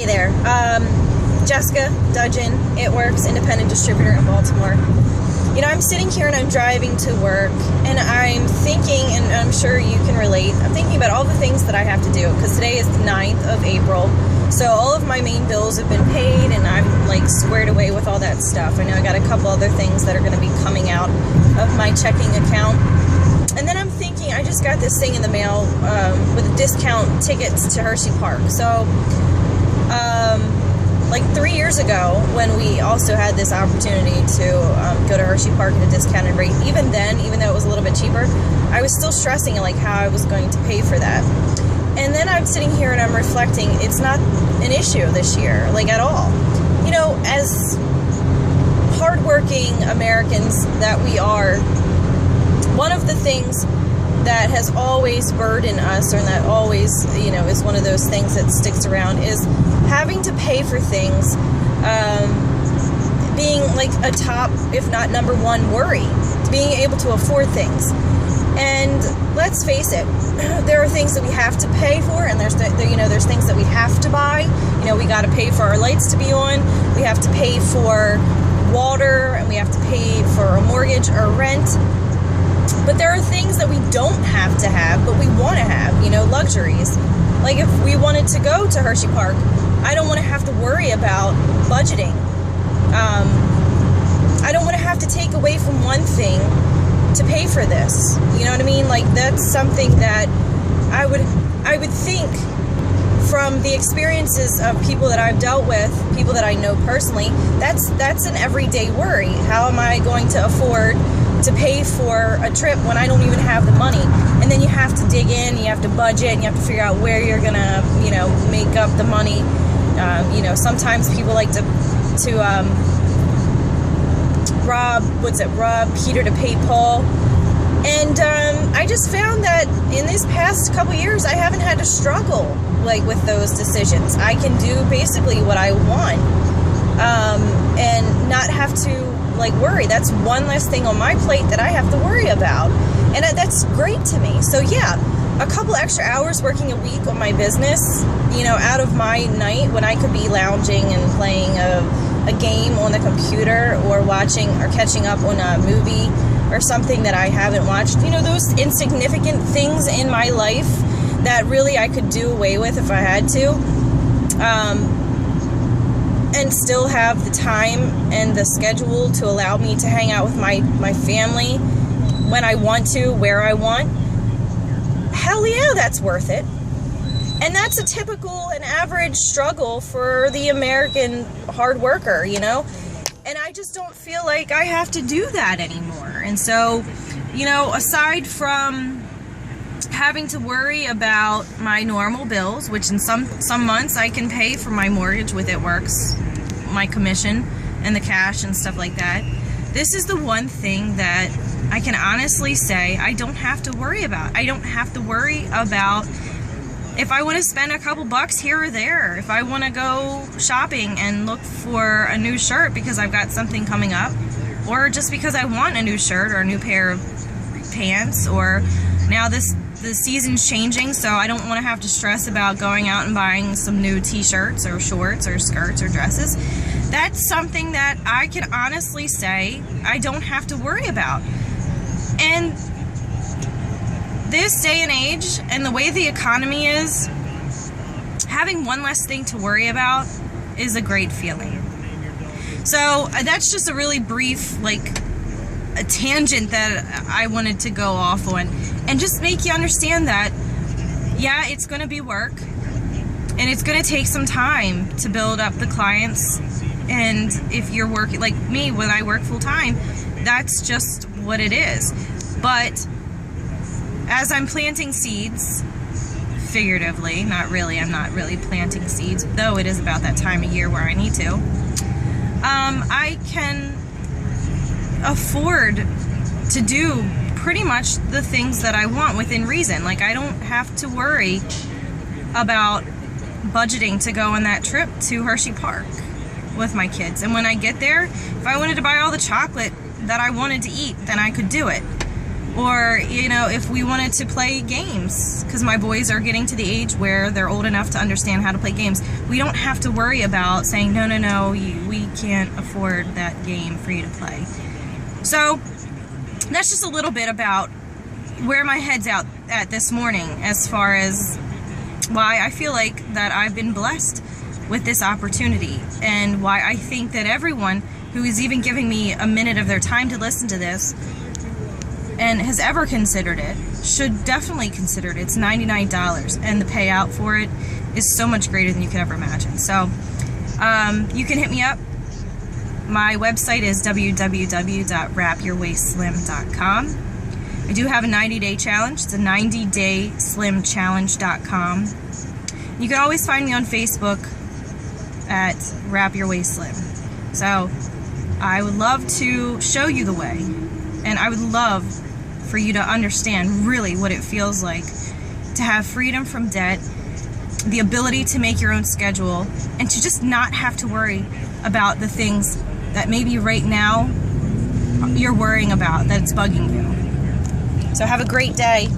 Hey there, Jessica Dudgeon, It Works, independent distributor in Baltimore. You know, I'm sitting here and I'm driving to work, and I'm thinking, and I'm sure you can relate, I'm thinking about all the things that I have to do, because today is the 9th of April, so all of my main bills have been paid, and I'm like squared away with all that stuff. I know I got a couple other things that are going to be coming out of my checking account. And then I'm thinking, I just got this thing in the mail with discount tickets to Hershey Park. So, like 3 years ago, when we also had this opportunity to go to Hershey Park at a discounted rate, even then, even though it was a little bit cheaper, I was still stressing like how I was going to pay for that. And then I'm sitting here and I'm reflecting, it's not an issue this year, like at all. You know, as hardworking Americans that we are, one of the things that has always burdened us, or that always, you know, is one of those things that sticks around, is having to pay for things, being like a top, if not number one worry, being able to afford things. And let's face it, there are things that we have to pay for, and there's things that we have to buy. You know, we got to pay for our lights to be on, we have to pay for water, and we have to pay for a mortgage or rent. But there are things that we don't have to have, but we want to have, you know, luxuries. Like if we wanted to go to Hershey Park, I don't want to have to worry about budgeting. I don't want to have to take away from one thing to pay for this. You know what I mean? Like that's something that I would think, from the experiences of people that I've dealt with, people that I know personally, that's an everyday worry. How am I going to afford to pay for a trip when I don't even have the money? And then you have to dig in, you have to budget, and you have to figure out where you're gonna, you know, make up the money. You know, sometimes people like to rob Peter to pay Paul. And I just found that in these past couple years, I haven't had to struggle like with those decisions. I can do basically what I want, and not have to like worry. That's one less thing on my plate that I have to worry about, and that's great to me. So yeah, a couple extra hours working a week on my business, you know, out of my night when I could be lounging and playing a game on the computer, or watching or catching up on a movie or something that I haven't watched. You know, those insignificant things in my life that really I could do away with if I had to, and still have the time and the schedule to allow me to hang out with my family when I want to, where I want. Hell yeah, that's worth it. And that's a typical and average struggle for the American hard worker, you know? And I just don't feel like I have to do that anymore. And so, you know, aside from having to worry about my normal bills, which in some months I can pay for my mortgage with It Works, my commission and the cash and stuff like that, this is the one thing that I can honestly say I don't have to worry about. I don't have to worry about if I want to spend a couple bucks here or there, if I want to go shopping and look for a new shirt because I've got something coming up, or just because I want a new shirt or a new pair of pants, or now the season's changing, so I don't want to have to stress about going out and buying some new t-shirts or shorts or skirts or dresses. That's something that I can honestly say I don't have to worry about. And this day and age, and the way the economy is, having one less thing to worry about is a great feeling. So that's just a really brief, like, a tangent that I wanted to go off on, and just make you understand that, yeah, it's going to be work, and it's going to take some time to build up the clients. And if you're working, like me, when I work full-time, that's just what it is. But as I'm planting seeds, figuratively, not really, I'm not really planting seeds, though it is about that time of year where I need to, I can afford to do pretty much the things that I want within reason. Like, I don't have to worry about budgeting to go on that trip to Hershey Park with my kids. And when I get there, if I wanted to buy all the chocolate that I wanted to eat, then I could do it. Or, you know, if we wanted to play games, because my boys are getting to the age where they're old enough to understand how to play games, we don't have to worry about saying, no, we can't afford that game for you to play. So that's just a little bit about where my head's at this morning, as far as why I feel like that I've been blessed with this opportunity, and why I think that everyone who is even giving me a minute of their time to listen to this and has ever considered it should definitely consider it. It's $99, and the payout for it is so much greater than you could ever imagine. So you can hit me up. My website is www.wrapyourwaistslim.com. I do have a 90-day challenge. It's a 90dayslimchallenge.com. You can always find me on Facebook at Wrap Your Waist Slim. So I would love to show you the way, and I would love for you to understand really what it feels like to have freedom from debt, the ability to make your own schedule, and to just not have to worry about the things that maybe right now you're worrying about, that's bugging you. So have a great day.